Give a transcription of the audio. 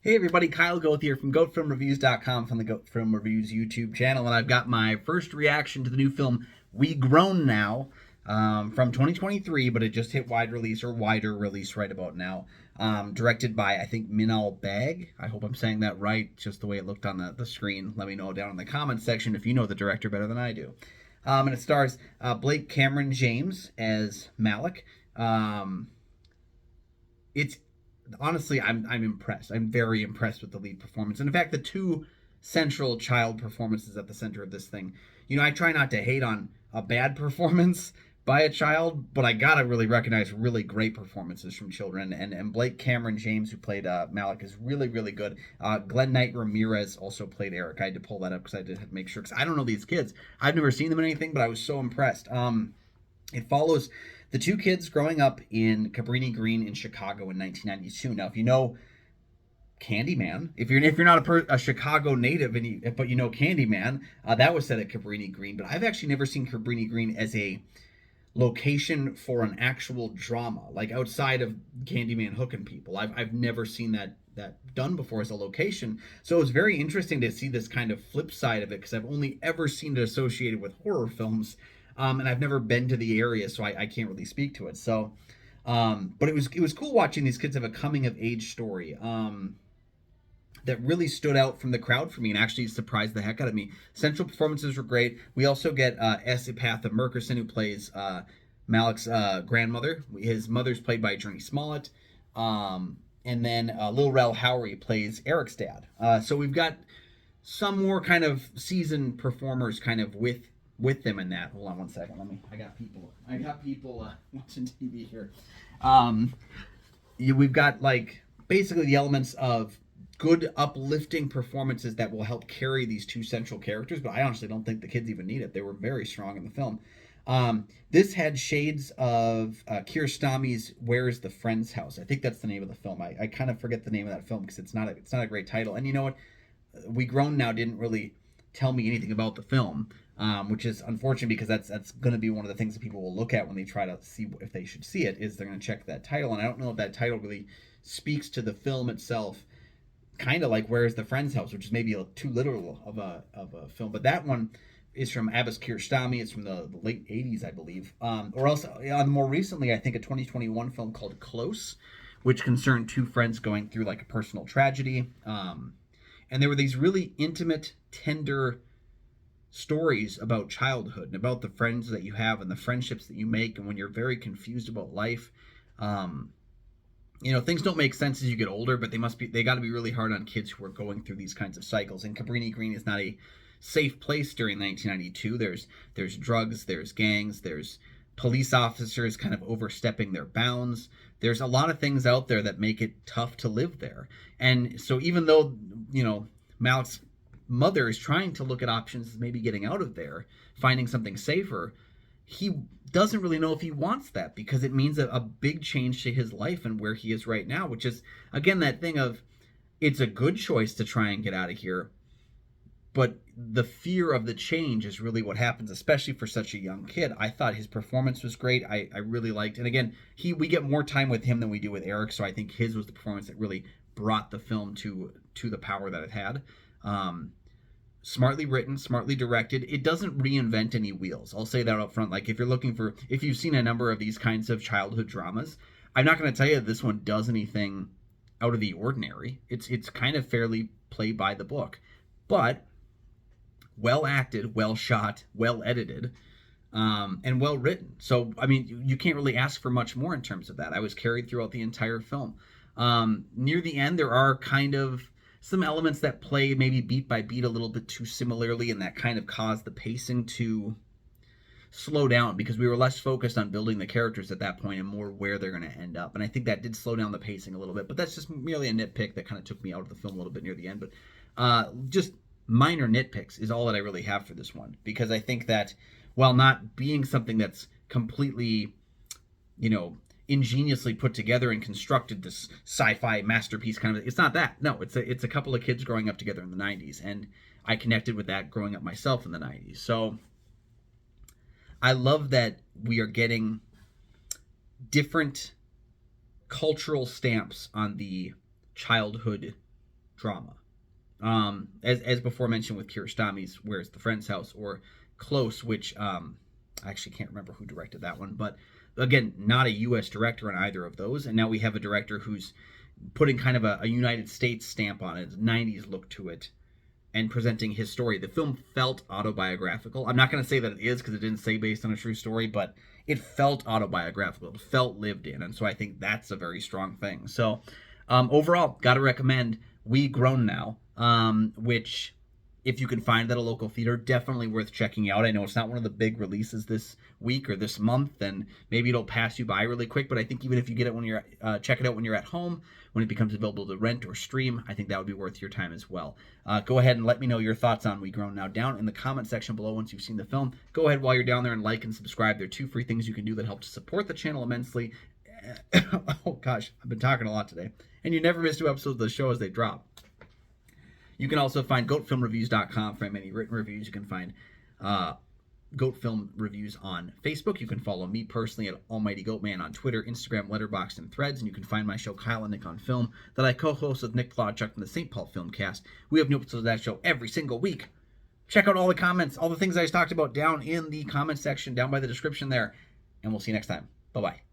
Hey everybody, Kyle Goth here from GoatFilmReviews.com from the Goat Film Reviews YouTube channel, and I've got my first reaction to the new film We Grown Now from 2023, but it just hit wide release or wider release right about now. Directed by, I think, Minal Bag. I hope I'm saying that right, just the way it looked on the screen. Let me know down in the comments section if you know the director better than I do. And it stars Blake Cameron James as Malik. It's honestly, I'm impressed. I'm very impressed with the lead performance, and in fact, the two central child performances at the center of this thing. I try not to hate on a bad performance by a child, but I gotta really recognize really great performances from children. And Blake Cameron James, who played Malik, is really really good. Glenn Knight Ramirez also played Eric. I had to pull that up because I did have to make sure, because I don't know these kids. I've never seen them in anything, but I was so impressed. It follows the two kids growing up in Cabrini Green in Chicago in 1992. Now, if you know Candyman, if you're not a Chicago native but you know Candyman, that was set at Cabrini Green. But I've actually never seen Cabrini Green as a location for an actual drama, like outside of Candyman hooking people. I've never seen that done before as a location. So it was very interesting to see this kind of flip side of it, because I've only ever seen it associated with horror films. And I've never been to the area, so I can't really speak to it. So, but it was cool watching these kids have a coming of age story that really stood out from the crowd for me and actually surprised the heck out of me. Central performances were great. We also get Esipatha Murkison, who plays Malik's grandmother. His mother's played by Journey Smollett. And then Lil Rel Howery plays Eric's dad. So we've got some more kind of seasoned performers kind of with them in that. Hold on one second. I got people watching TV here. We've got like basically the elements of good uplifting performances that will help carry these two central characters, but I honestly don't think the kids even need it. They were very strong in the film. This had shades of Kiarostami's Where's the Friend's House. I think that's the name of the film. I kind of forget the name of that film because it's not a great title. And you know what? We Grown Now didn't really tell me anything about the film, which is unfortunate, because that's going to be one of the things that people will look at when they try to see if they should see it, is they're going to check that title. And I don't know if that title really speaks to the film itself, kind of like Where's the Friend's House, which is maybe too literal of a film. But that one is from Abbas Kiarostami. It's from the late 80s, I believe. Or else, more recently, I think a 2021 film called Close, which concerned two friends going through like a personal tragedy. And there were these really intimate, tender stories about childhood and about the friends that you have and the friendships that you make, and when you're very confused about life. Things don't make sense as you get older, but they got to be really hard on kids who are going through these kinds of cycles. And Cabrini Green is not a safe place during 1992. There's drugs, there's gangs, there's police officers kind of overstepping their bounds. There's a lot of things out there that make it tough to live there. And so even though, Malik's mother is trying to look at options, maybe getting out of there, finding something safer, he doesn't really know if he wants that, because it means a big change to his life and where he is right now, which is, again, that thing of, it's a good choice to try and get out of here, but the fear of the change is really what happens, especially for such a young kid. I thought his performance was great. I really liked, and again, we get more time with him than we do with Eric, so I think his was the performance that really brought the film to the power that it had. Smartly written, smartly directed. It doesn't reinvent any wheels. I'll say that up front. Like, if you've seen a number of these kinds of childhood dramas, I'm not going to tell you that this one does anything out of the ordinary. It's kind of fairly play by the book, but well acted, well shot, well edited, and well written. So, I mean, you can't really ask for much more in terms of that. I was carried throughout the entire film. Near the end, there are kind of some elements that play maybe beat by beat a little bit too similarly, and that kind of caused the pacing to slow down, because we were less focused on building the characters at that point and more where they're going to end up. And I think that did slow down the pacing a little bit, but that's just merely a nitpick that kind of took me out of the film a little bit near the end. But just minor nitpicks is all that I really have for this one, because I think that while not being something that's completely, ingeniously put together and constructed this sci-fi masterpiece kind of, it's not that. No, it's a couple of kids growing up together in the 90s, and I connected with that growing up myself in the 90s. So I love that we are getting different cultural stamps on the childhood drama. As before mentioned with Kiarostami's Where's the Friend's House, or Close, which I actually can't remember who directed that one, but again, not a U.S. director on either of those, and now we have a director who's putting kind of a United States stamp on it, 90s look to it, and presenting his story. The film felt autobiographical. I'm not going to say that it is because it didn't say based on a true story, but it felt autobiographical. It felt lived in, and so I think that's a very strong thing. So overall, got to recommend We Grown Now, which, if you can find it at a local theater, definitely worth checking out. I know it's not one of the big releases this week or this month, and maybe it'll pass you by really quick, but I think even if you get it when you're check it out when you're at home, when it becomes available to rent or stream, I think that would be worth your time as well. Go ahead and let me know your thoughts on We Grown Now down in the comment section below once you've seen the film. Go ahead while you're down there and like and subscribe. There are 2 free things you can do that help to support the channel immensely. Oh gosh, I've been talking a lot today. And you never miss 2 episodes of the show as they drop. You can also find goatfilmreviews.com for many written reviews. You can find Goat Film Reviews on Facebook. You can follow me personally at Almighty Goatman on Twitter, Instagram, Letterboxd, and Threads. And you can find my show, Kyle and Nick on Film, that I co-host with Nick Plodchuk from the St. Paul Filmcast. We have new episodes of that show every single week. Check out all the comments, all the things I just talked about down in the comment section, down by the description there. And we'll see you next time. Bye-bye.